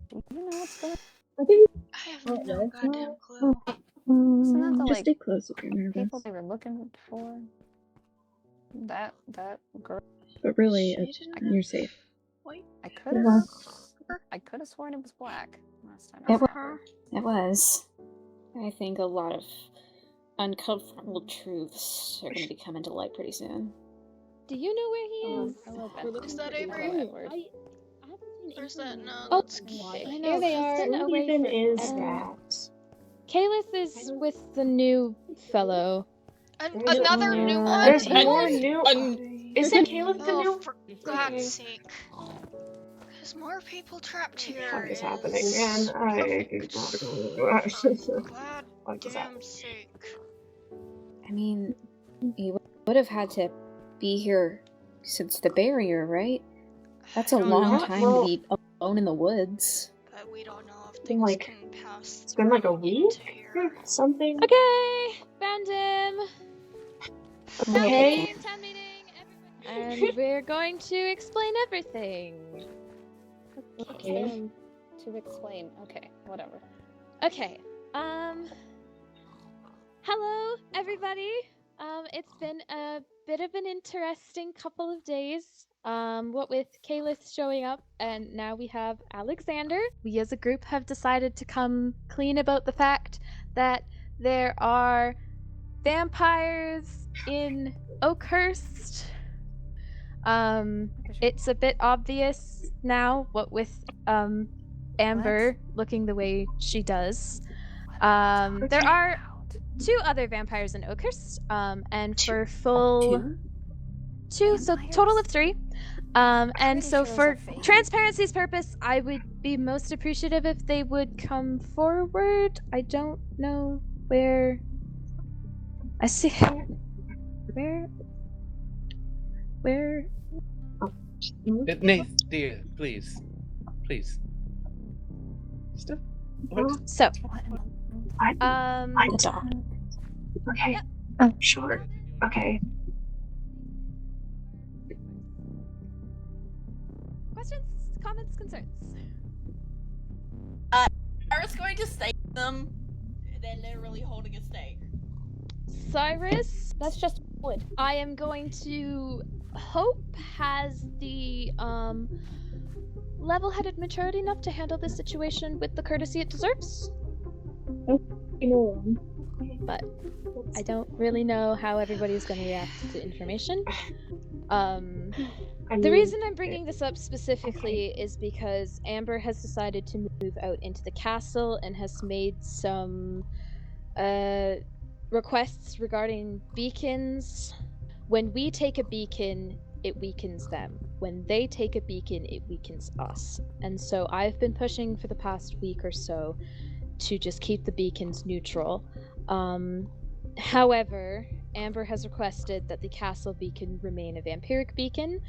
Do you know what's going I think I have no goddamn clue. Isn't that the, just like, stay close if you're nervous. people they were looking for? That girl. But really, you're safe. Wait. I could have sworn it was black last time. It was. I think a lot of uncomfortable truths are going to be coming to light pretty soon. Do you know where he is? Is that Avery? I haven't seen Or is that no? Oh, That's Keyleth. I know, here they are. Who even is that? Keyleth is with the new fellow. Another new one? There's more new. Isn't Keyleth the new? For God's sake. There's more people trapped here. What is happening, man? God damn sake. I mean, you would have had to be here since the barrier, right? That's a long time to be alone in the woods. But we don't know if things can pass. It's been like a week or something. Okay, found him. Okay. Town meeting, everybody. And we're going to explain everything. Okay. To explain. Okay, whatever. Okay. Hello, everybody. It's been a bit of an interesting couple of days. What with Keyleth showing up, and now we have Alexander. We as a group have decided to come clean about the fact that there are vampires in Oakhurst. It's a bit obvious now, what with Amber looking the way she does. There are 2 other vampires in Oakhurst, and for full... 2, so total of 3. And so for transparency's purpose, I would be most appreciative if they would come forward. I don't know where... I see... Where... Neith, dear, please. Please. Stop. What? So... Okay. Yep. Sure. Okay. Questions, comments, concerns? I was going to stake them. They're literally holding a stake. Cyrus, That's just wood. I am going to hope has the level-headed maturity enough to handle this situation with the courtesy it deserves. But I don't really know how everybody's going to react to information. The reason I'm bringing this up specifically is because Amber has decided to move out into the castle and has made some requests regarding beacons. When we take a beacon, it weakens them. When they take a beacon, it weakens us. And so I've been pushing for the past week or so to just keep the beacons neutral. However, Amber has requested that the castle beacon remain a vampiric beacon,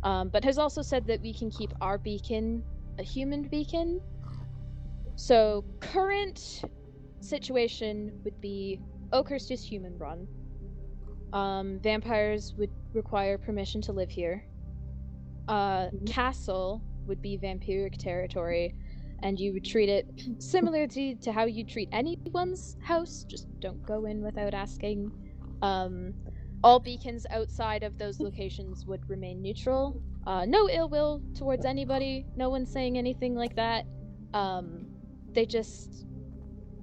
but has also said that we can keep our beacon a human beacon. So current situation would be Oakhurst is human run. Vampires would require permission to live here. Castle would be vampiric territory, and you would treat it similarly to how you treat anyone's house, just don't go in without asking. All beacons outside of those locations would remain neutral. No ill will towards anybody, no one's saying anything like that. They just,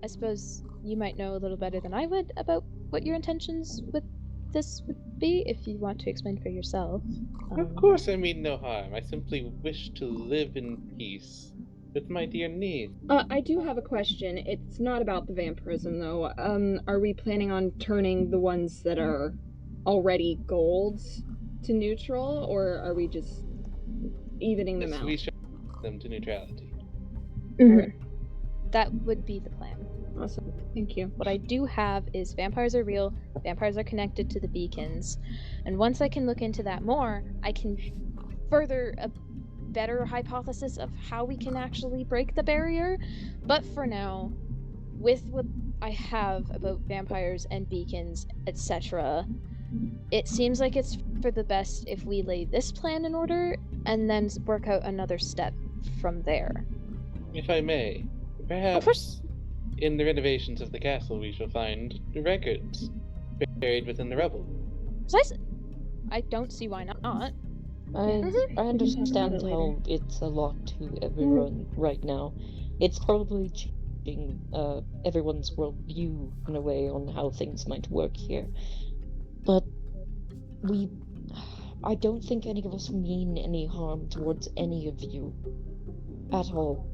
I suppose you might know a little better than I would about what your intentions with this would be, if you want to explain for yourself. Of course I mean no harm. I simply wish to live in peace with my dear Neith. I do have a question. It's not about the vampirism, though. Are we planning on turning the ones that are already gold to neutral, or are we just evening them Yes, out? we shall them to neutrality. Mm-hmm. That would be the plan. Awesome. Thank you. What I do have is vampires are real, vampires are connected to the beacons, and once I can look into that more, I can further a better hypothesis of how we can actually break the barrier. But for now, with what I have about vampires and beacons, etc., it seems like it's for the best if we lay this plan in order and then work out another step from there. If I may, perhaps in the renovations of the castle we shall find records buried within the rubble. Precisely. I don't see why not. I understand how it's a lot to everyone right now. It's probably changing everyone's worldview in a way on how things might work here. But I don't think any of us mean any harm towards any of you at all.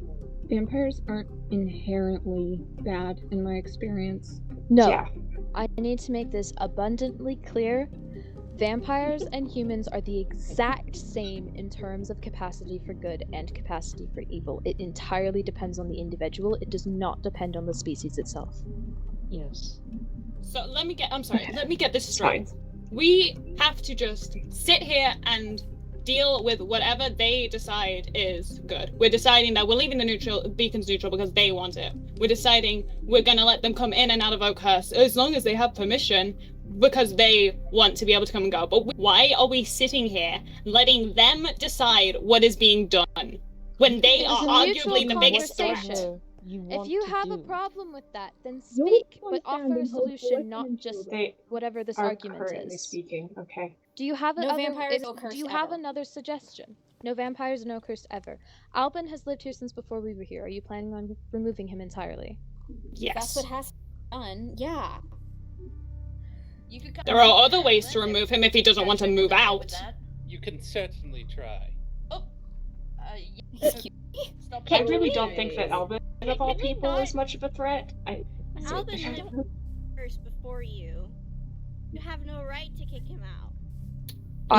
Vampires aren't inherently bad in my experience. No. Yeah. I need to make this abundantly clear. Vampires and humans are the exact same in terms of capacity for good and capacity for evil. It entirely depends on the individual. It does not depend on the species itself. Yes. So let me get this straight. We have to just sit here and deal with whatever they decide is good. We're deciding that we're leaving the beacons neutral because they want it. We're deciding we're gonna let them come in and out of Oakhurst as long as they have permission because they want to be able to come and go. But why are we sitting here letting them decide what is being done when they are arguably the biggest threat? If you have a problem with that, then speak, but offer a solution, not just whatever this argument currently is. speaking. Okay. Do you have No vampires in do Oakhurst you have ever. another suggestion? No vampires in Oakhurst ever. Albyn has lived here since before we were here. Are you planning on removing him entirely? Yes. That's what has to be done. Yeah. You could There are other ways to remove him if he doesn't want to move out. You can certainly try. I really don't think that Albyn, of all people, is much of a threat. Albyn lived first before you. You have no right to kick him out.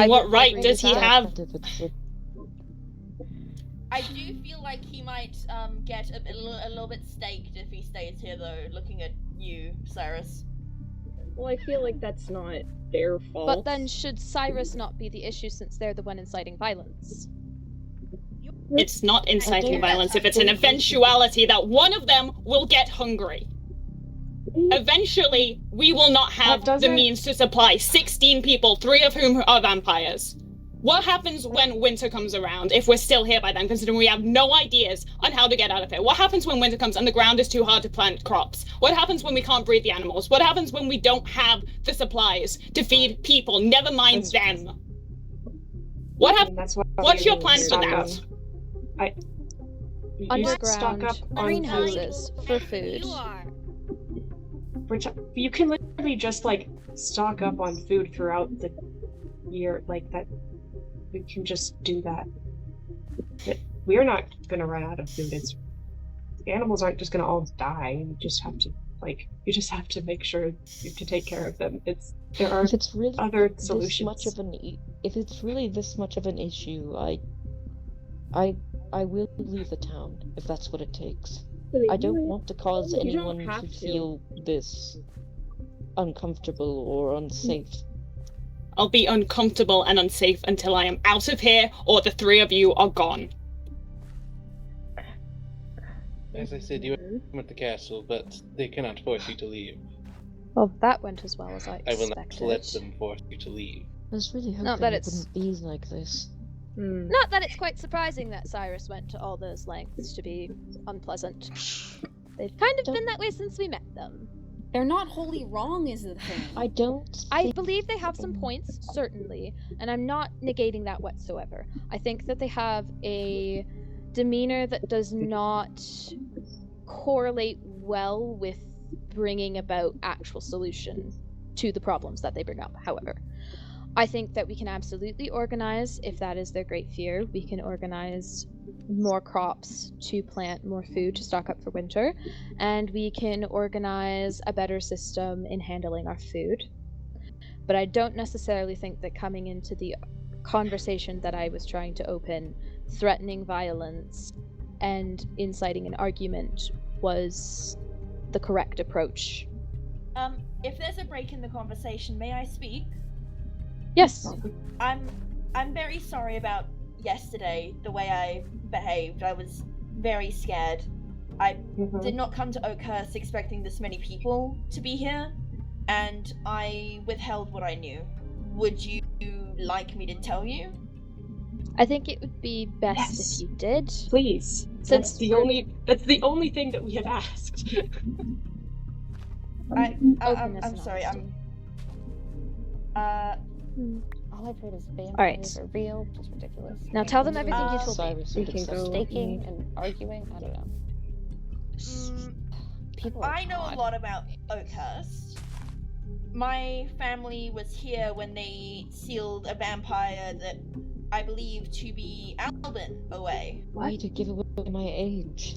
What right does he have? I do feel like he might get a little bit staked if he stays here, though, looking at you, Cyrus. Well, I feel like that's not their fault. But then should Cyrus not be the issue since they're the one inciting violence? It's not inciting violence if it's an eventuality that one of them will get hungry. Eventually, we will not have the means to supply 16 people, 3 of whom are vampires. What happens when winter comes around, if we're still here by then, considering we have no ideas on how to get out of here? What happens when winter comes and the ground is too hard to plant crops? What happens when we can't breed the animals? What happens when we don't have the supplies to feed people, never mind them? What happens? What's your plan for that? Underground greenhouses for food. You can literally just stock up on food throughout the year, like that. We can just do that. But we're not gonna run out of food. The animals aren't just gonna all die. You just have to make sure you can take care of them. There are other solutions. If it's really this much of an issue, I will leave the town if that's what it takes. I don't want to cause anyone to feel this uncomfortable or unsafe. I'll be uncomfortable and unsafe until I am out of here or the 3 of you are gone. As I said, you went to the castle, but they cannot force you to leave. Well, that went as well as I expected. I will not let them force you to leave. I was really hoping it wouldn't be like this. Not that it's quite surprising that Cyrus went to all those lengths to be unpleasant. They've kind of been that way since we met them. They're not wholly wrong, is the thing. I believe they have some points, certainly, and I'm not negating that whatsoever. I think that they have a demeanor that does not correlate well with bringing about actual solution to the problems that they bring up, however. I think that we can absolutely organize, if that is their great fear, we can organize more crops to plant more food to stock up for winter, and we can organize a better system in handling our food. But I don't necessarily think that coming into the conversation that I was trying to open, threatening violence and inciting an argument was the correct approach. If there's a break in the conversation, may I speak? Yes. I'm very sorry about yesterday, the way I behaved. I was very scared. I did not come to Oakhurst expecting this many people to be here, and I withheld what I knew. Would you like me to tell you? I think it would be best if you did. Please. That's the only thing that we have asked. I'm sorry. All I've heard is Alright. vampires are real, which is ridiculous. Now tell them everything you told me. Cyrus we and can stuff. go. Staking and arguing. I don't know. People are I know odd. a lot about Oakhurst. My family was here when they sealed a vampire that I believe to be Albyn away. Why to give away my age?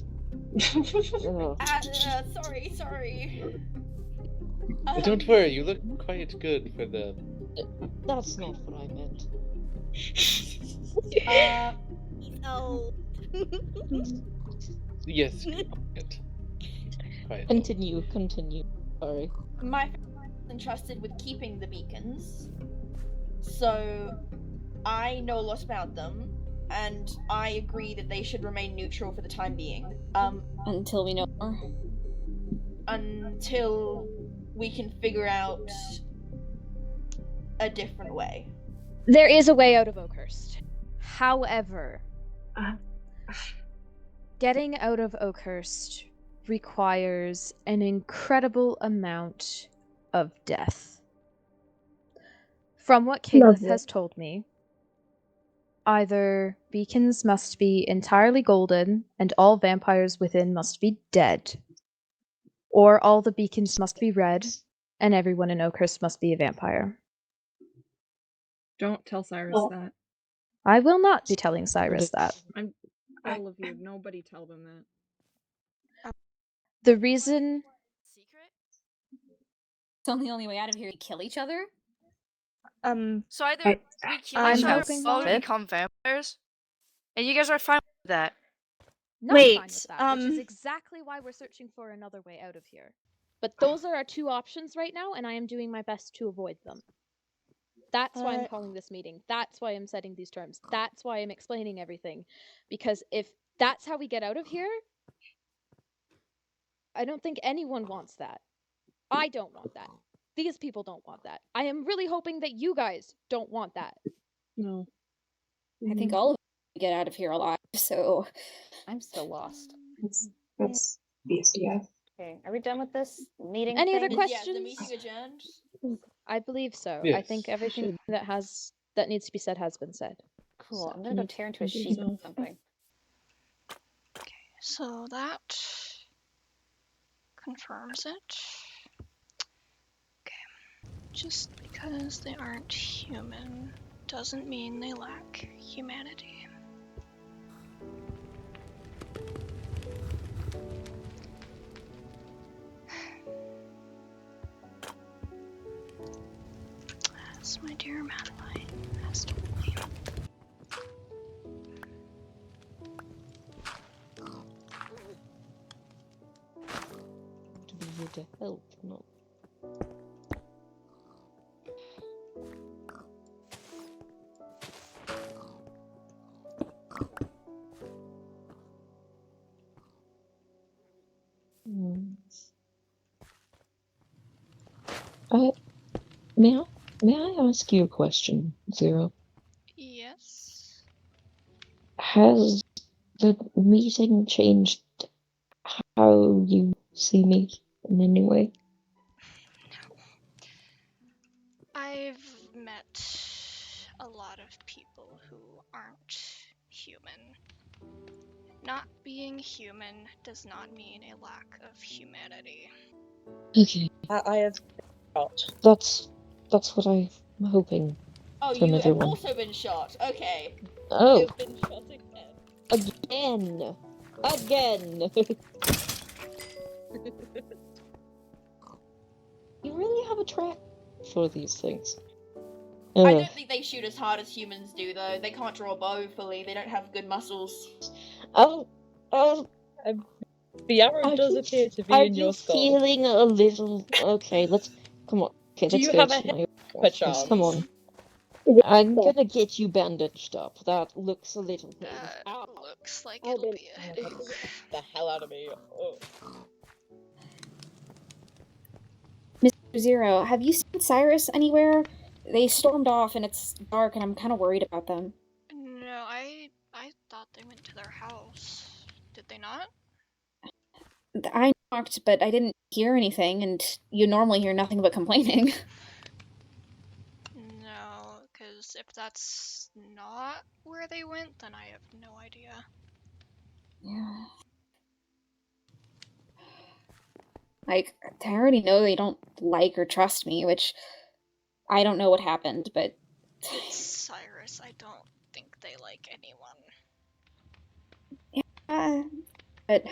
Ugh. Sorry. Don't worry, you look quite good for the. That's not what I meant. He's old. Yes. Quite. Continue. Sorry. My family was entrusted with keeping the beacons, so I know a lot about them, and I agree that they should remain neutral for the time being. Until we know more. Until we can figure out a different way. There is a way out of Oakhurst. However, getting out of Oakhurst requires an incredible amount of death. From what Keyleth has told me, either beacons must be entirely golden and all vampires within must be dead, or all the beacons must be red and everyone in Oakhurst must be a vampire. Don't tell Cyrus that. I will not be telling Cyrus that. All of you, nobody tell them that. The reason... Secret? It's the only way out of here to kill each other? So either we kill I'm each other hoping or we not. become vampires, and you guys are fine with that. Not Wait, fine with that, which is exactly why we're searching for another way out of here. But those are our two options right now, and I am doing my best to avoid them. That's why I'm calling this meeting. That's why I'm setting these terms. That's why I'm explaining everything. Because if that's how we get out of here, I don't think anyone wants that. I don't want that. These people don't want that. I am really hoping that you guys don't want that. No. I think all of us get out of here alive, so... I'm still lost. That's yeah. Okay, are we done with this meeting? Any other thing? questions? Yeah, the meeting adjourned. I believe so. I Yes. think everything that needs to be said has been said. Cool. I'm gonna go tear into a sheep or something. So that confirms it. Okay. Just because they aren't human doesn't mean they lack humanity. As my dear Madeline has told me. To be here to help, not. May I ask you a question, Zero? Yes. Has the meeting changed how you see me in any way? I've met a lot of people who aren't human. Not being human does not mean a lack of humanity. Okay. I have That's what I'm hoping. Oh, from you have everyone. also been shot. Okay. Oh, You've been shot again. again! You really have a track for these things. I Ugh. don't think they shoot as hard as humans do, though. They can't draw a bow fully. They don't have good muscles. The arrow does appear to be in your skull. I'm feeling a little. Okay, let's. Come on. Okay, Do let's you go have a to my head, office. perchance? Come on. I'm gonna get you bandaged up. That looks a little pain. That looks like it'll be a headache. The hell out of me. Oh. Mr. Zero, have you seen Cyrus anywhere? They stormed off and it's dark and I'm kind of worried about them. No, I thought they went to their house. Did they not? I knocked, but I didn't hear anything, and you normally hear nothing but complaining. No, because if that's not where they went, then I have no idea. Yeah. Like, I already know they don't like or trust me, which I don't know what happened, but... It's Cyrus. I don't think they like anyone. Yeah, but...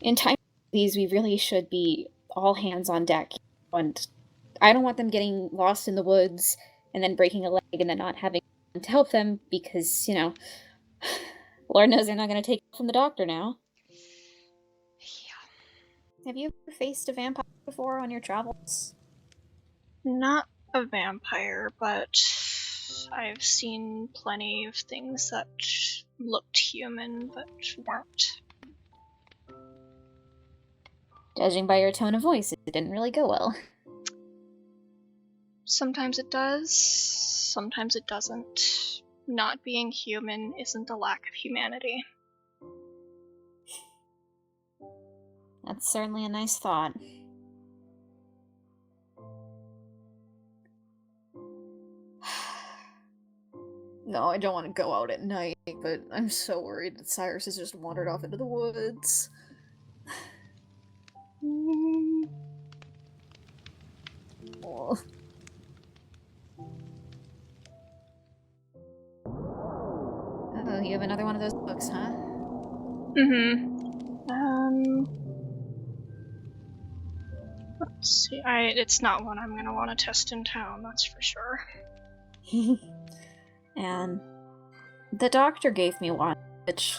in times like these, we really should be all hands on deck, and I don't want them getting lost in the woods and then breaking a leg and then not having anyone to help them because, you know, Lord knows they're not going to take it from the doctor now. Yeah. Have you ever faced a vampire before on your travels? Not a vampire, but I've seen plenty of things that looked human but weren't. Judging by your tone of voice, it didn't really go well. Sometimes it does, sometimes it doesn't. Not being human isn't a lack of humanity. That's certainly a nice thought. No, I don't want to go out at night, but I'm so worried that Cyrus has just wandered off into the woods. Oh. Oh, you have another one of those books, huh? Let's see. It's not one I'm gonna want to test in town, that's for sure. And the doctor gave me one, which...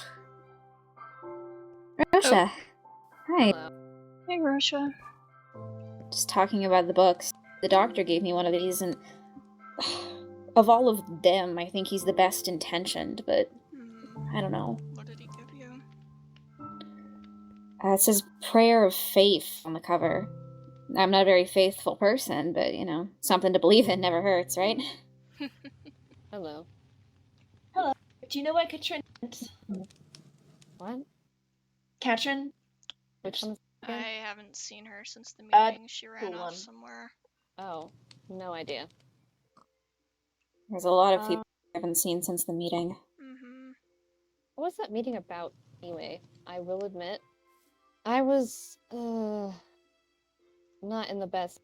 Rotia! Oh. Hi. Hello. Hey, Rotia. Just talking about the books. The doctor gave me one of these, and... of all of them, I think he's the best intentioned, but... I don't know. What did he give you? It says Prayer of Faith on the cover. I'm not a very faithful person, but, you know, something to believe in never hurts, right? Hello. Hello. Do you know where Katriin went? What? Katriin? Which one? I haven't seen her since the meeting. She ran off somewhere. Oh, no idea. There's a lot of people I haven't seen since the meeting. What was that meeting about, anyway? I will admit, I was, not in the best...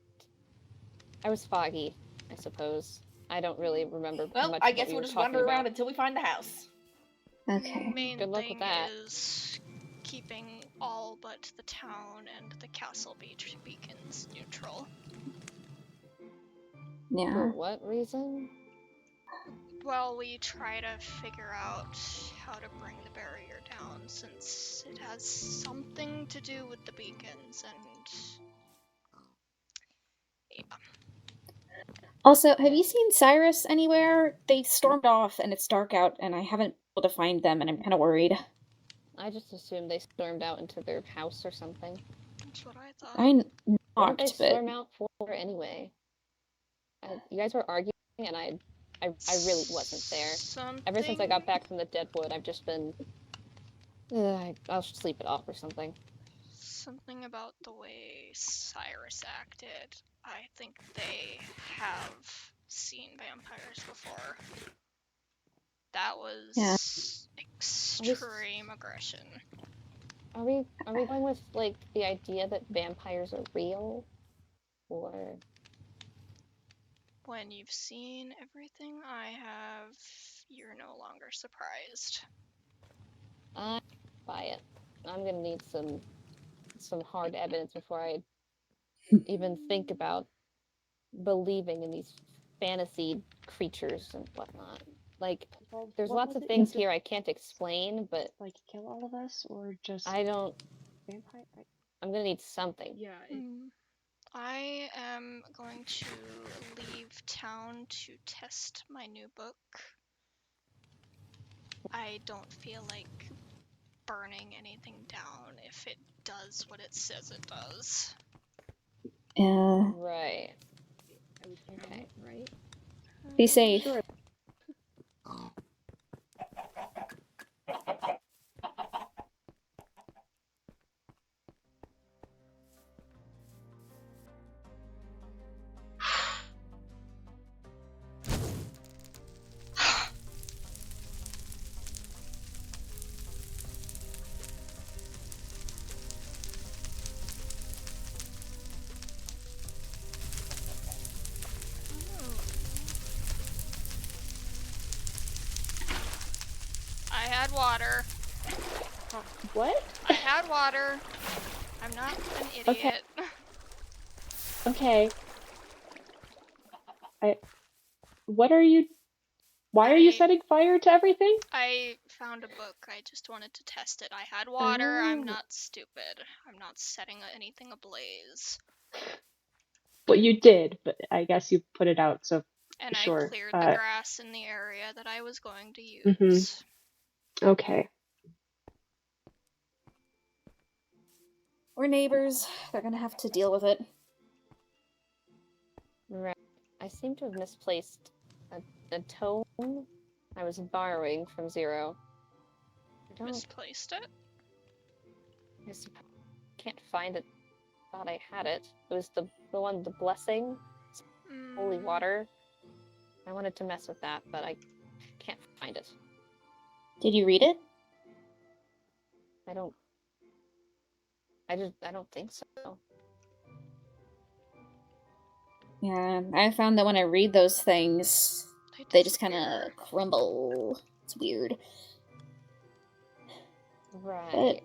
I was foggy, I suppose. I don't really remember much Well, of I what guess we we'll were just talking wander about. around until we find the house. Okay. Main Good luck thing with that. is keeping all but the town and the castle beacons neutral. Yeah. For what reason? Well, we try to figure out how to bring the barrier down, since it has something to do with the beacons, and... yeah. Also, have you seen Cyrus anywhere? They stormed off, and it's dark out, and I haven't been able to find them, and I'm kind of worried. I just assumed they stormed out into their house or something. That's what I thought. I What did they knocked, but... storm out for anyway? You guys were arguing, and I really wasn't there. Ever since I got back from the Deadwood, I've just been... I'll sleep it off or something. Something about the way Cyrus acted. I think they have seen vampires before. That was extreme aggression. Are we going with, like, the idea that vampires are real? Or... when you've seen everything I have, you're no longer surprised. I buy it. I'm gonna need some hard evidence before I even think about believing in these fantasy creatures and whatnot. Like, there's lots of things here I can't explain, but... like, kill all of us, or just... I don't... vampire? I'm gonna need something. Yeah. I am going to leave town to test my new book. I don't feel like burning anything down if it does what it says it does. Yeah. Right. Okay. Right. Be safe. Sure. had water. What? I had water. I'm not an idiot. Okay. What are you... Why are you setting fire to everything? I found a book. I just wanted to test it. I had water. I'm not stupid. I'm not setting anything ablaze. Well, you did, but I guess you put it out, so And sure. I cleared the grass in the area that I was going to use. Okay. We're neighbors. They're gonna have to deal with it. Right. I seem to have misplaced a tome I was borrowing from Zero. Misplaced it? I can't find it. Thought I had it. It was the one, the blessing, holy water. I wanted to mess with that, but I can't find it. Did you read it? I don't think so. Yeah, I found that when I read those things, they just kind of crumble. It's weird. Right.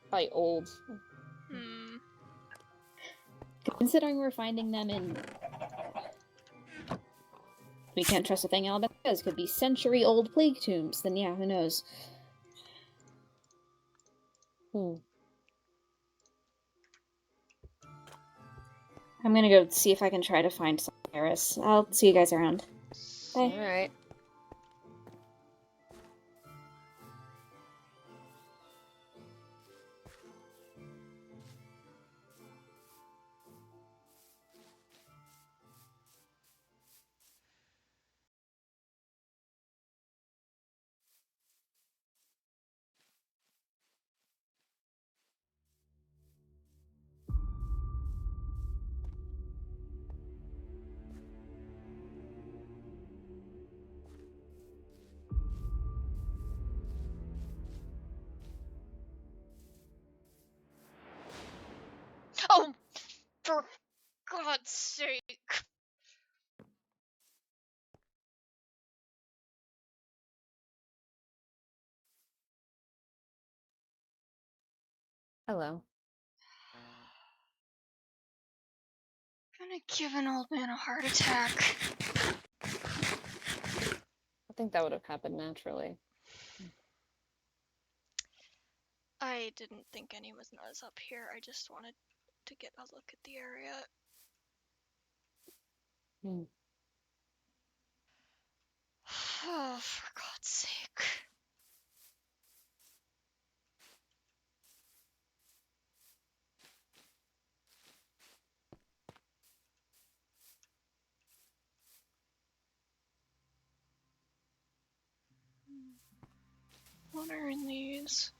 Probably old. Considering we're finding them in... We can't trust a thing Albyn says. Could be century-old plague tombs. Then yeah, who knows? I'm gonna go see if I can try to find Cyrus. I'll see you guys around. Bye. Alright. Oh, for God's sake. Hello. Gonna give an old man a heart attack. I think that would have happened naturally. I didn't think anyone was up here. I just wanted to get a look at the area. Oh, for God's sake. What are in these?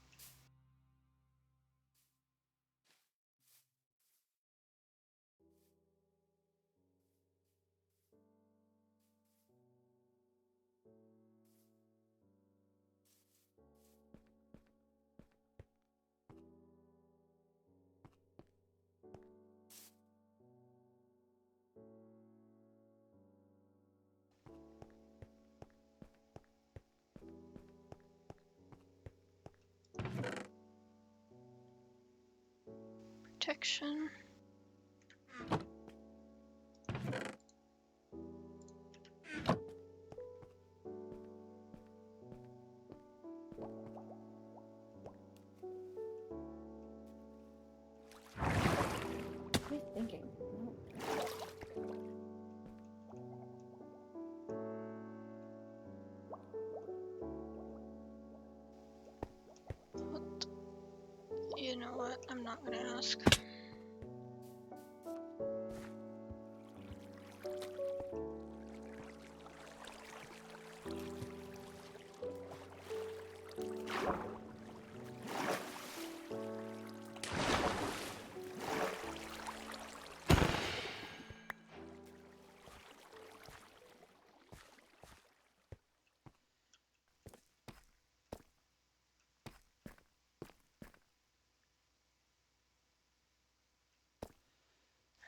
Protection. What are you thinking? What? You know what? I'm not gonna ask.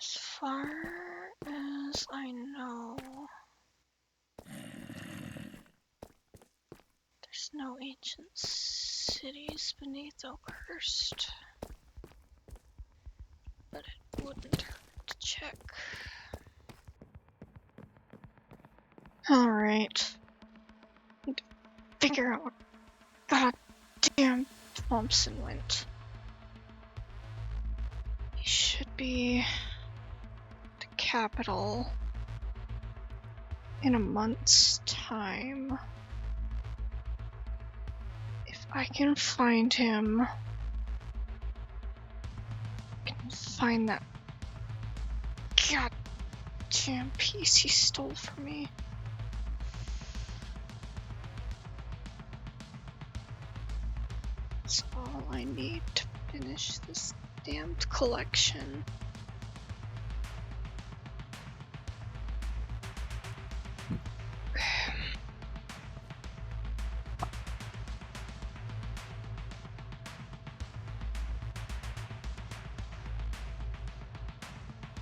As far as I know, there's There's no ancient cities beneath Oakhurst, but it wouldn't hurt to check. Alright. Figure out where goddamn Thompson went. He should be at the capital in a month's time. If I can find him, I can find that goddamn piece he stole from me. That's all I need to finish this damned collection.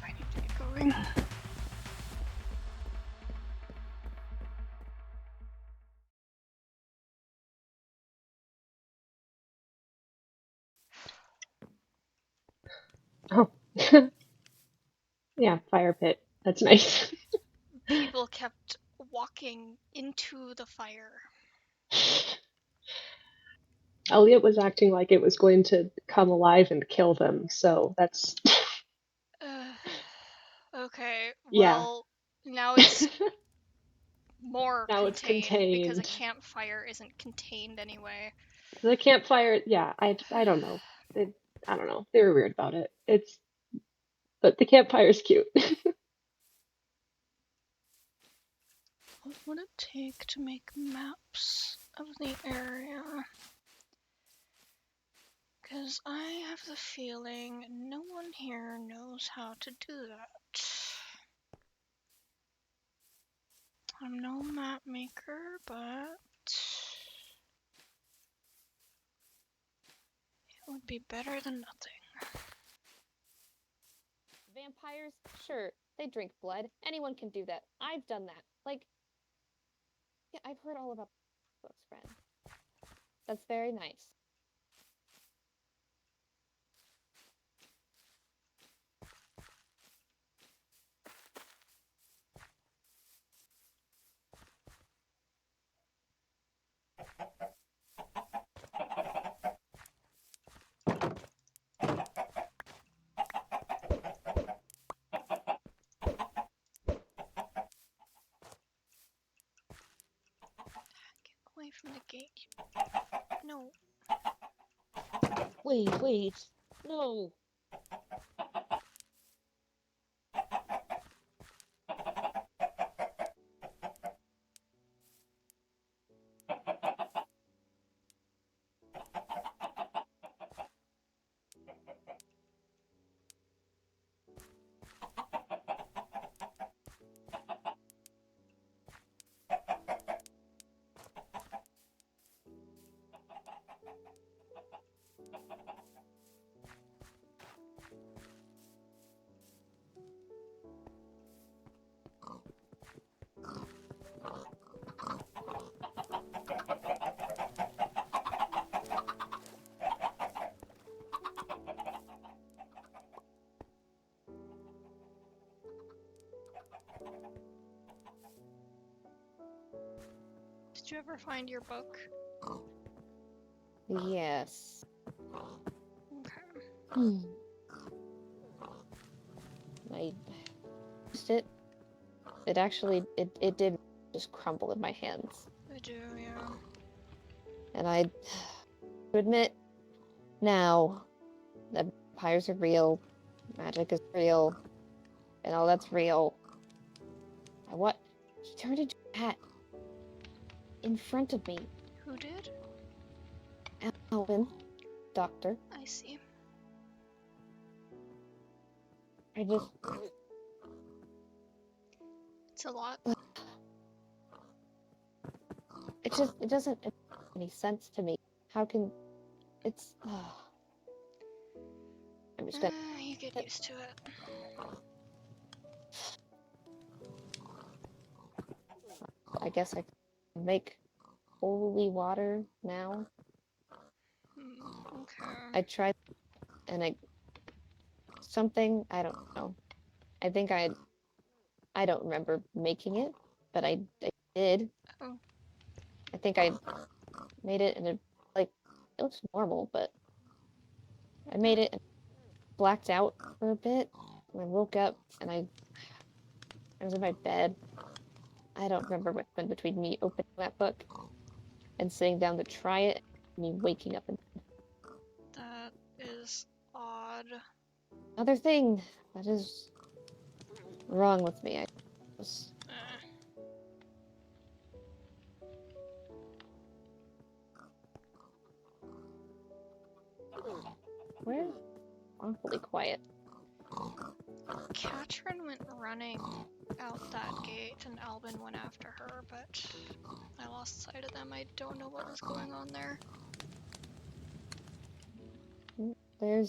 I need to get going. Oh. Yeah, fire pit. That's nice. People kept walking into the fire. Elliot was acting like it was going to come alive and kill them, so that's... Okay, Yeah. well, now it's more Now it's contained. because a campfire isn't contained anyway. The campfire, yeah, I don't know. I don't know. They were weird about it. But the campfire's cute. What would it take to make maps of the area? Because I have the feeling no one here knows how to do that. I'm no map maker, but it would be better than nothing. Vampires? Sure, they drink blood. Anyone can do that. I've done that. Like, yeah, I've heard all about books, friend. That's very nice. Away from the gate. No. Wait. No. Did you ever find your book? Yes. Okay. I used it. It actually, it did just crumble in my hands. I do, yeah. And I to admit now that vampires are real, magic is real, and all that's real. And what? He turned into a cat. In front of me. Who did? Albyn. Doctor. I see. I just... It's a lot. It doesn't make any sense to me. How can... It's... I'm just gonna... You get used to it. I guess I can make holy water now. Okay. I tried, and I don't know. I think I don't remember making it, but I did. Oh. I think I made it, and it looks normal, but I made it and blacked out for a bit. And I woke up, and I was in my bed. I don't remember what's been between me opening that book and sitting down to try it, and me waking up. And That is odd. another thing that is wrong with me, I suppose. We're awfully quiet. Katriin went running out that gate and Albyn went after her, but I lost sight of them. I don't know what was going on there. I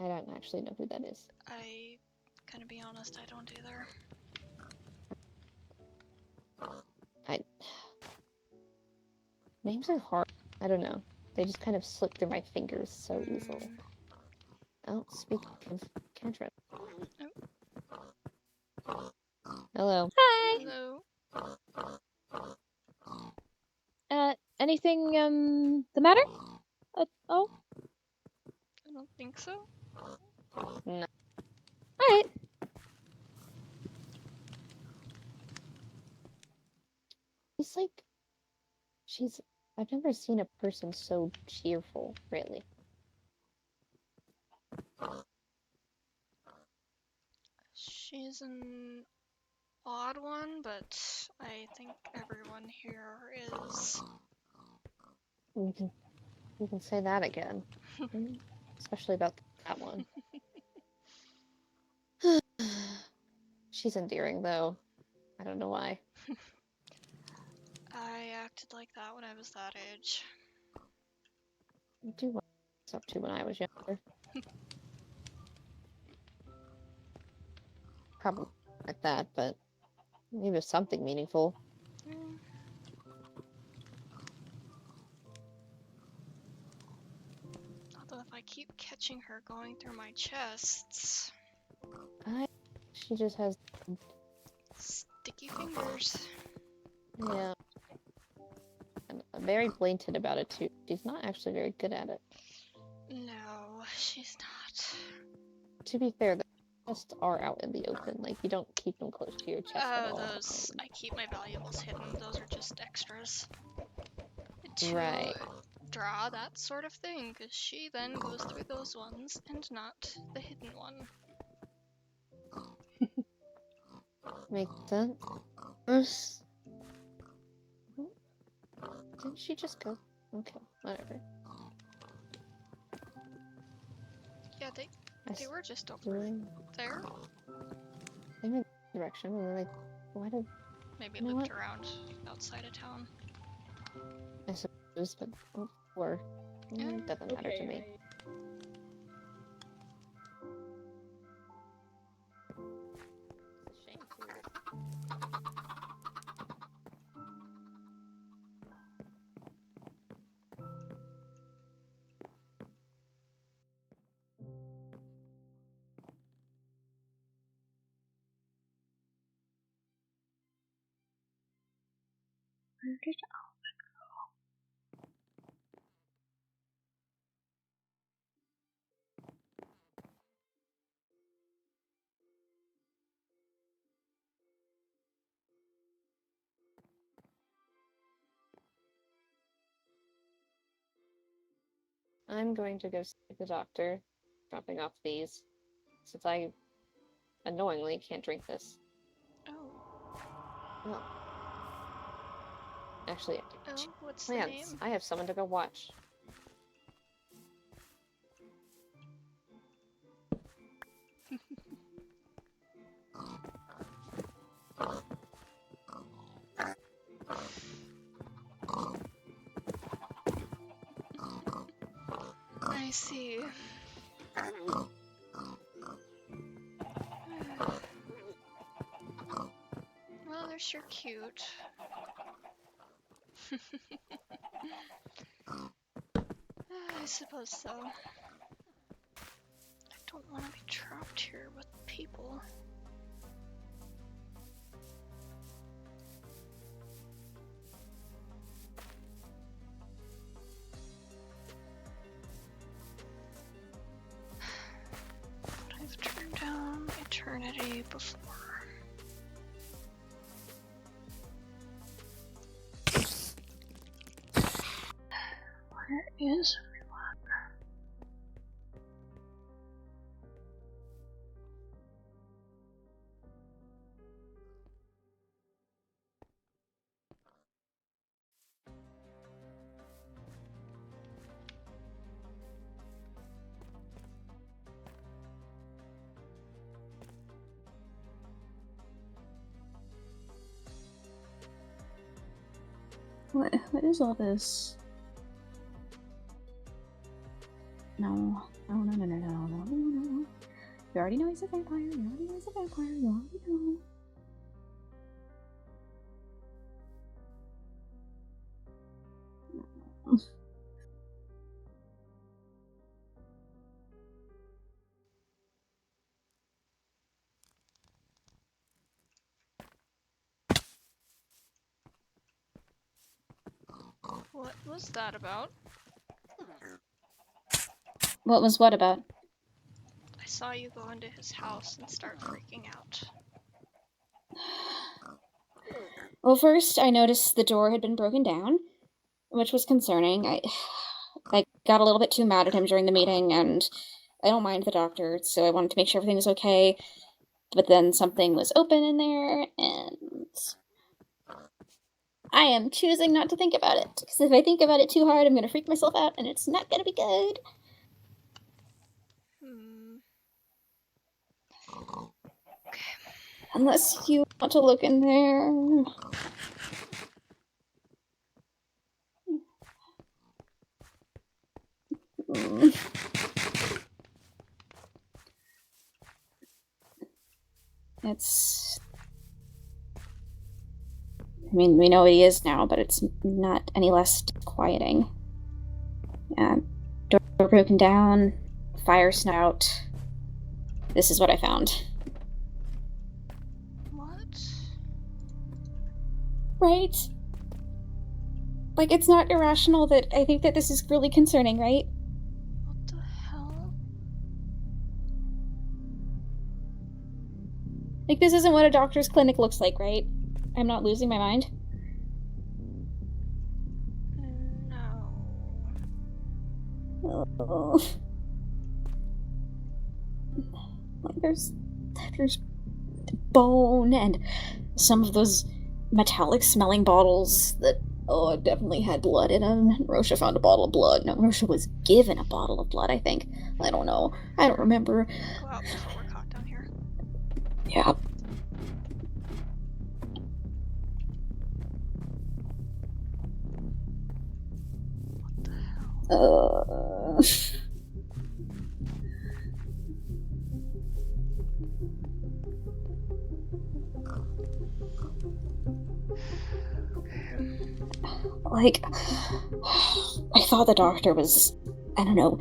don't actually know who that is. I gotta be honest, I don't either. Names are hard. I don't know. They just kind of slip through my fingers so easily. Oh, speaking of Katriin. Hello. Hi! Hello. Anything, the matter? Oh? I don't think so. No. Alright. I've never seen a person so cheerful, really. She's an odd one, but I think everyone here is. You can say that again. Especially about that one. She's endearing, though. I don't know why. I acted like that when I was that age. I do what I was up to when I was younger. Probably like that, but maybe it was something meaningful. Although if I keep catching her going through my chests... She just has... sticky fingers. Yeah. And very blatant about it, too. She's not actually very good at it. No, she's not. To be fair, the chests are out in the open. Like, you don't keep them close to your chest at all. Those... I keep my valuables hidden. Those are just extras. Right. Draw that sort of thing, because she then goes through those ones and not the hidden one. Makes sense. Didn't she just go? Okay, whatever. Yeah, they were just over there. They went direction, and then why did... Maybe looped around outside of town. I suppose, but or it doesn't matter to me. Where did Albyn go? I'm going to go see the doctor, dropping off these, since I annoyingly can't drink this. Oh. Well, actually, what's plans. the name? I have someone to go watch. I see. Well, they're sure cute. I suppose so. I don't want to be trapped here with people. I've turned down eternity before. Where is everyone? What is all this? No. No. You already know he's a vampire. You already know he's a vampire. You already know. What was that about? What was what about? I saw you go into his house and start freaking out. Well, first I noticed the door had been broken down, which was concerning. I got a little bit too mad at him during the meeting, and I don't mind the doctor, so I wanted to make sure everything was okay. But then something was open in there, and I am choosing not to think about it, because if I think about it too hard, I'm going to freak myself out, and it's not going to be good. Unless you want to look in there. It's... I mean, we know what he is now, but it's not any less disquieting. Yeah, door broken down, fire snout. This is what I found. What? Right? Like, it's not irrational that I think that this is really concerning, right? What the hell? Like, this isn't what a doctor's clinic looks like, right? I'm not losing my mind? No. Oh. Like, there's bone and some of those metallic smelling bottles that, oh, definitely had blood in them. Rotia found a bottle of blood. No, Rotia was given a bottle of blood, I think. I don't know. I don't remember. Go out before we're caught down here. Yeah. Like, I thought the doctor was, I don't know,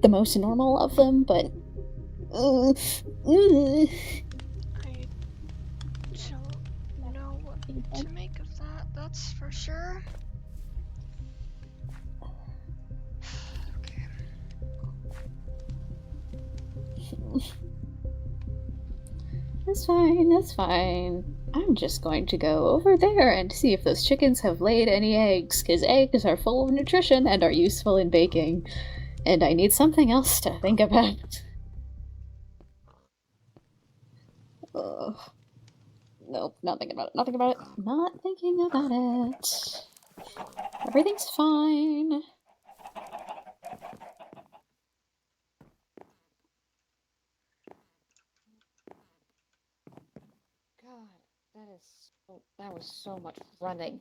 the most normal of them, but... I don't know what to make of that, that's for sure. That's fine. I'm just going to go over there and see if those chickens have laid any eggs, because eggs are full of nutrition and are useful in baking. And I need something else to think about. Ugh. Nope, not thinking about it. Not thinking about it. Not thinking about it. Everything's fine. God, that was so much running.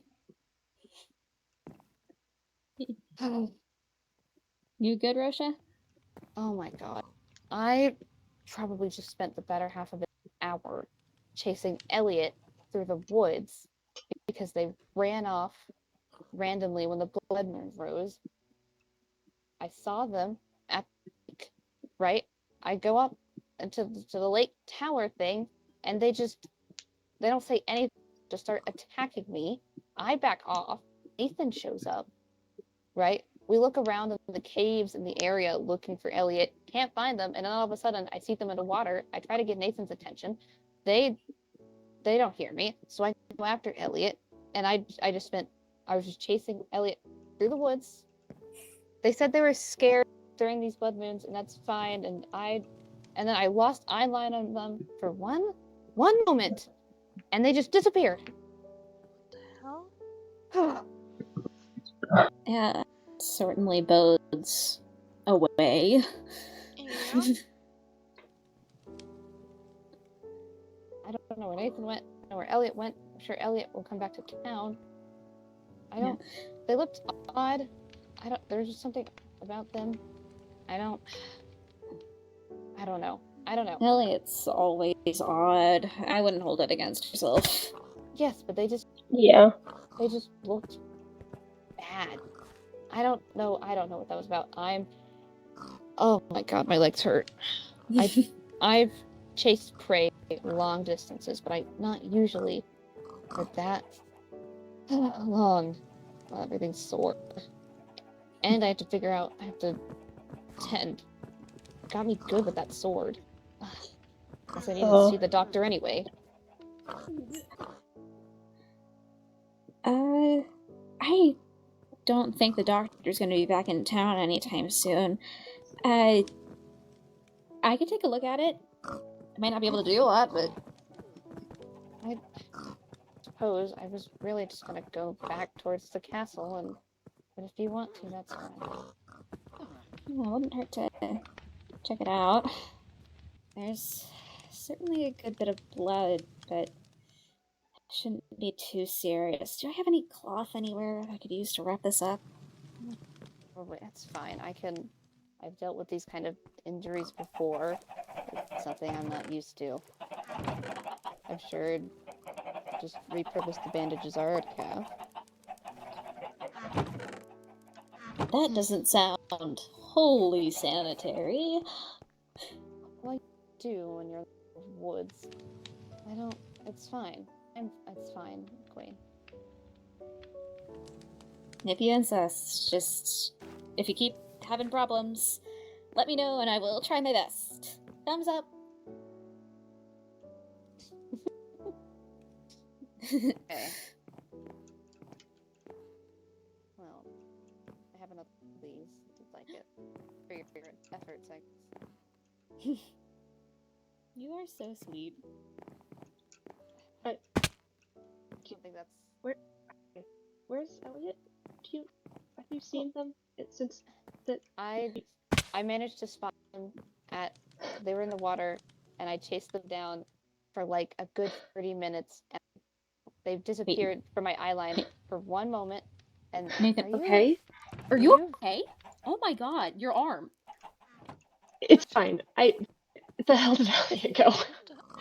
You good, Rotia? Oh my god. I probably just spent the better half of an hour chasing Elliot through the woods because they ran off randomly when the blood moon rose, I saw them at the lake, right? I go up into the lake tower thing, and they don't say anything, just start attacking me. I back off. Nathan shows up, right? We look around in the caves in the area looking for Elliot, can't find them, and then all of a sudden I see them in the water. I try to get Nathan's attention. They don't hear me, so I go after Elliot, and I was just chasing Elliot through the woods. They said they were scared during these blood moons, and that's fine, and then I lost eye line on them for one moment, and they just disappeared. What the hell? Yeah, certainly bodes away. Yeah. I don't know where Nathan went. I don't know where Elliot went. I'm sure Elliot will come back to town. They looked odd. There's just something about them. I don't know. Elliot's always odd. I wouldn't hold it against yourself. Yes, but they just looked bad. I don't know what that was about. Oh my god, my legs hurt. I've chased prey long distances, but not usually for that long. Well, everything's sore. And I have to tend. Got me good with that sword. Guess I needed to see the doctor anyway. I don't think the doctor's gonna be back in town anytime soon. I could take a look at it. I might not be able to do a lot, but I suppose I was really just gonna go back towards the castle, but if you want to, that's fine. it wouldn't hurt to check it out. There's certainly a good bit of blood, but it shouldn't be too serious. Do I have any cloth anywhere I could use to wrap this up? Oh, that's fine. I've dealt with these kind of injuries before. It's something I'm not used to. I'm sure just repurpose the bandages I already have. That doesn't sound wholly sanitary. Well, I do when you're in the woods. It's fine. It's fine, Queen. If you insist, if you keep having problems, let me know and I will try my best. Thumbs up. Okay. Well, I have enough of these. It's like it for your efforts, I guess. You are so sweet. I don't think that's... Where's Elliot? Have you seen them since that? I managed to spot them they were in the water, and I chased them down for like a good 30 minutes, and they've disappeared from my eye line for one moment. And Nathan, okay? Are you okay? Oh my god, your arm. It's fine. Where the hell did Elliot go?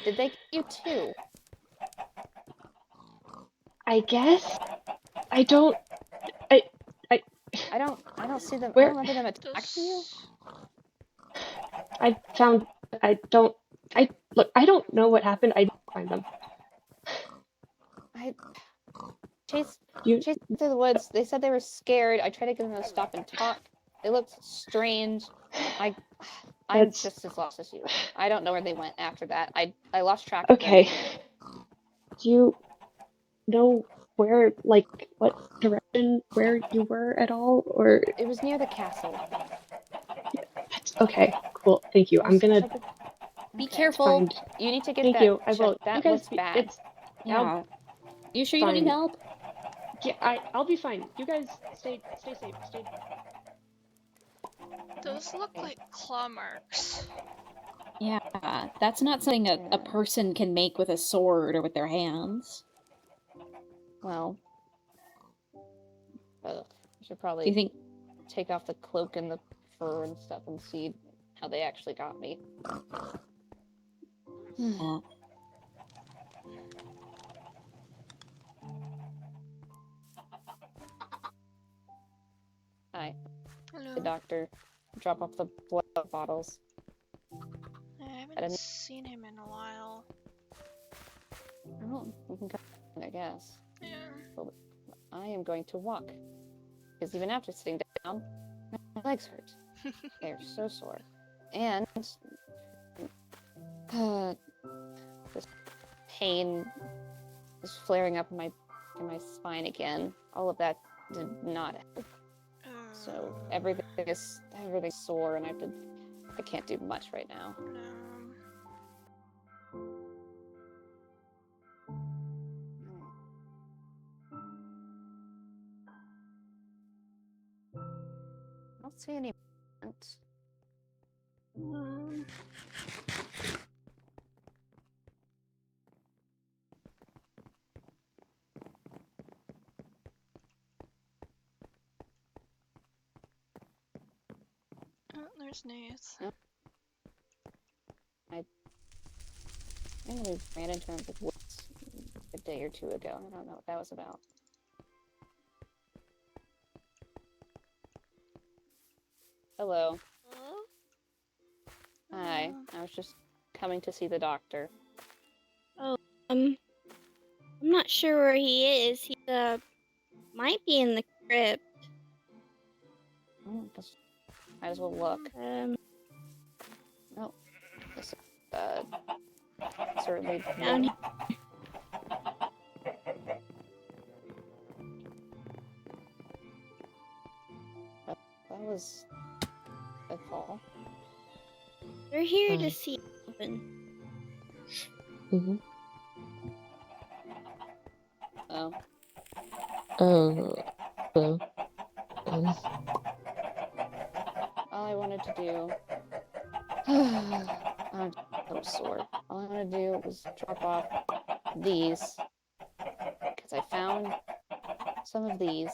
Did they get you too? I guess. I don't see them. Where? I don't remember them attacking you. Look, I don't know what happened. I didn't find them. I chased through the woods. They said they were scared. I tried to get them to stop and talk. They looked strange. I'm just as lost as you. I don't know where they went after that. I lost track of them. Okay. Do you know where, like, what direction, where you were at all, or? It was near the castle. Okay, cool. Thank you. I'm gonna. Be careful. You need to get Thank that. you. I will. That You guys looks bad. Yeah. You sure you don't need help? Yeah, I'll be fine. You guys stay safe. Those look like claw marks. Yeah, that's not something a person can make with a sword or with their hands. Well, I should probably Do you think take off the cloak and the fur and stuff and see how they actually got me. Yeah. The doctor. Drop off the blood bottles. I haven't seen him in a while. Oh, we can come, I guess. Yeah. But I am going to walk. Because even after sitting down, my legs hurt. They are so sore. And this pain is flaring up in my spine again. All of that did not help. So everything's sore, and I can't do much right now. I don't see any movement. Oh, there's Neith. Oh. I think we ran into him with woods a day or two ago. I don't know what that was about. Hello. Hello? Hi. I was just coming to see the doctor. Oh, I'm not sure where he is. He might be in the crypt. Might as well look. Oh, this is certainly down here. That was a fall. They're here to see Albyn. Mm-hmm. Oh. Oh. Hello. All I wanted to do... I'm so sore. All I wanted to do was drop off these. Because I found some of these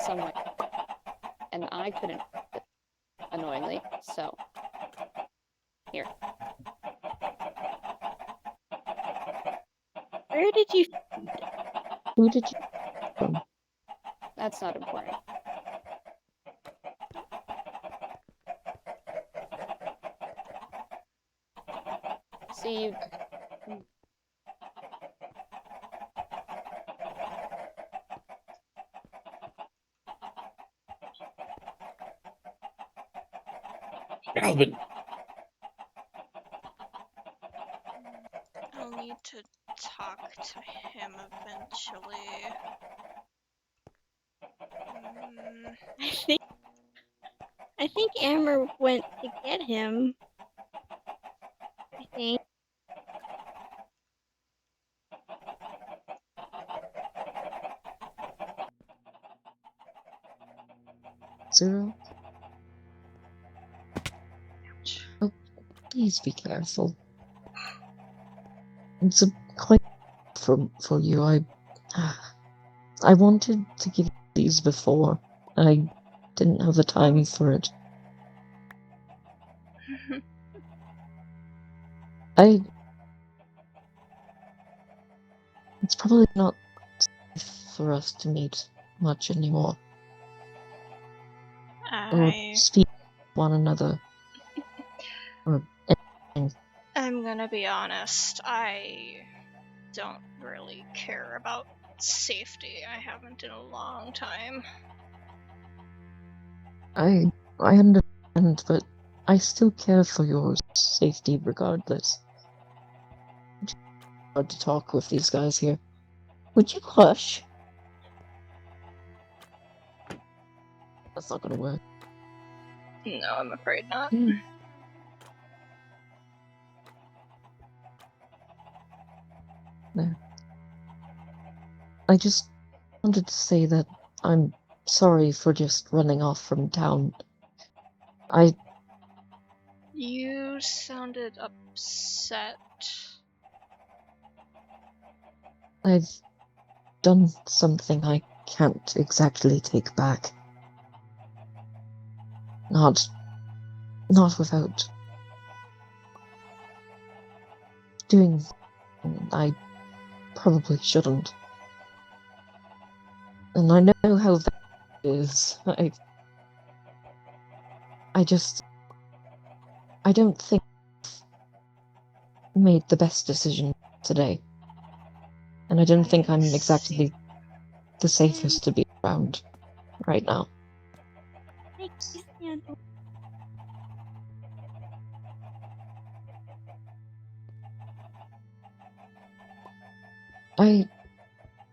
somewhere. And I couldn't, annoyingly, so... Here. Where did you... Who did you... That's not important. See you. Albyn. I'll need to talk to him eventually. I think Amber went to get him. I think. Zero? Oh, please be careful. It's a quite for you. I wanted to give you these before. I didn't have the time for it. It's probably not safe for us to meet much anymore. Or speak to one another. Or anything. I'm gonna be honest, I don't really care about safety. I haven't in a long time. I understand, but I still care for your safety regardless. It's hard to talk with these guys here. Would you hush? That's not gonna work. No, I'm afraid not. No. I just wanted to say that I'm sorry for just running off from town. You sounded upset. I've done something I can't exactly take back. Not without doing I probably shouldn't. And I know how is. I don't think I made the best decision today. And I don't think I'm exactly the safest to be around right now.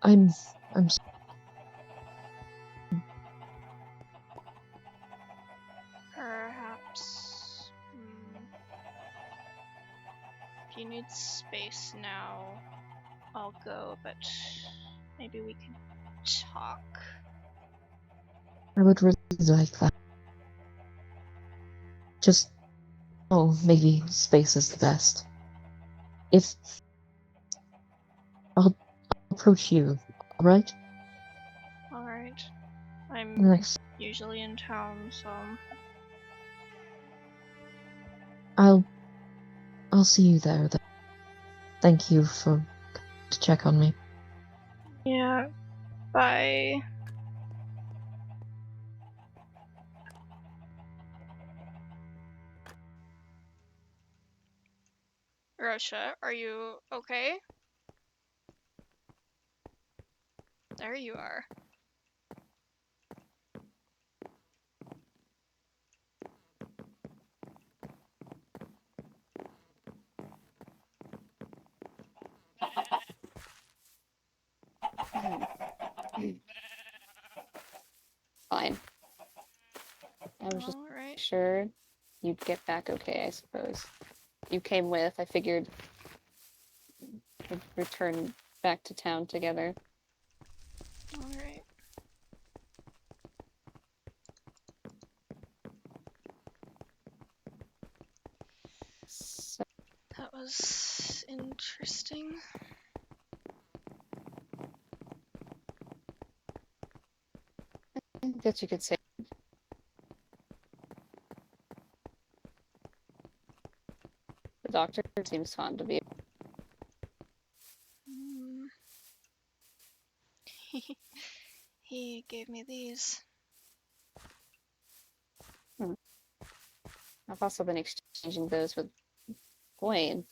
I'm Perhaps. If you need space now, I'll go, but maybe we can talk. I would really like that. Just, maybe space is the best. If I'll approach you, alright? Alright. I'm Nice. usually in town, so... I'll see you there then. Thank you to check on me. Yeah, bye. Rotia, are you okay? There you are. Fine. I was just sure you'd get back okay, I suppose. You came with, I figured we'd return back to town together. Alright. So, that was interesting. I guess you could say. The doctor seems fond of you. He gave me these. I've also been exchanging those with Gawain.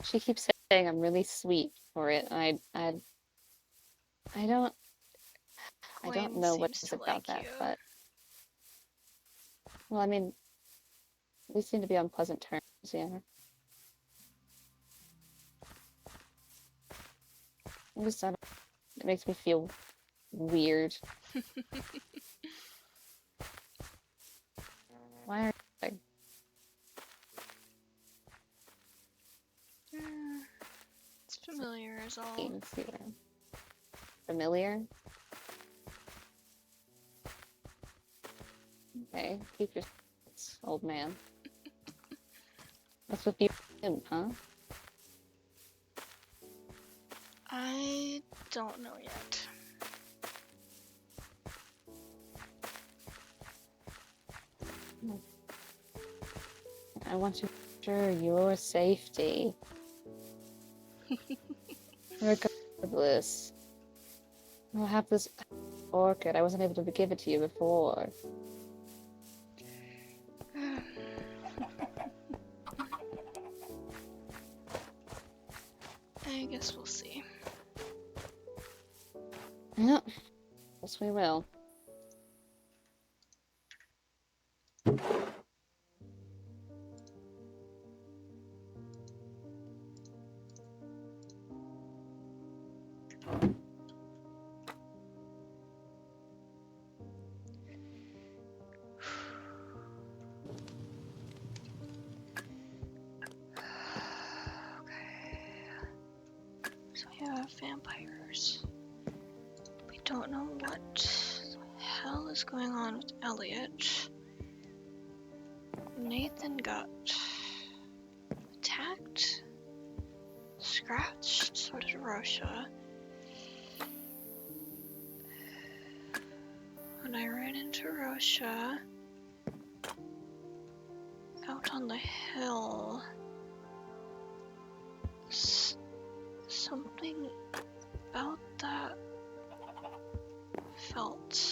She keeps saying I'm really sweet for it. I don't know what it's about that, but well, I mean, we seem to be on pleasant terms, yeah. It makes me feel weird. Why are you? It's familiar is all. Familiar? Okay, keep your old man. What's with you, huh? I don't know yet. I want to ensure your safety. Regardless. I'll have this orchid. I wasn't able to give it to you before. I guess we'll see. Yeah, yes we will. So we have vampires. We don't know what the hell is going on with Elliot. Nathan got attacked, scratched, so did Rotia. When I ran into Rotia out on the hill, Something about that felt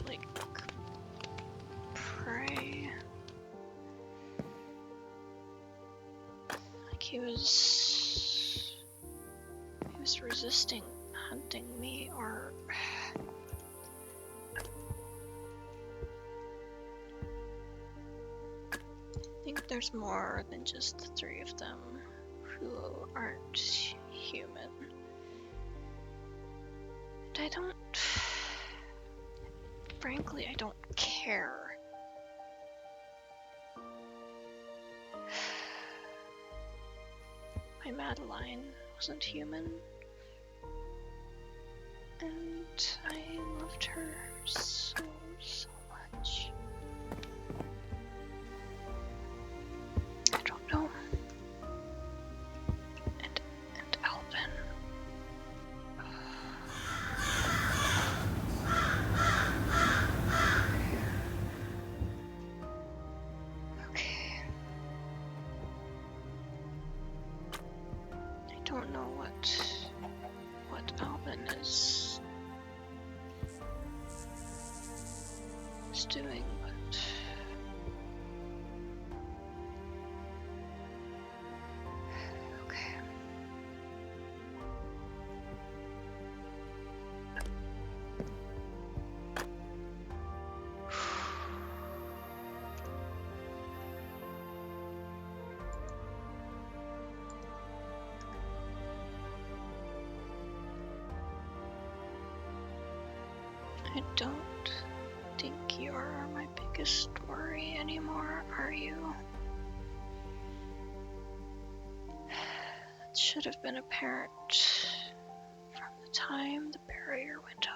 like prey. Like he was resisting hunting me, or I think there's more than just the three of them who aren't human. And frankly, I don't care. My Madeline wasn't human. And I loved her so much. I don't know. And Albyn. Okay. I don't know what Albyn is doing, but okay. I don't think you're my biggest worry anymore, are you? That should have been apparent from the time the barrier went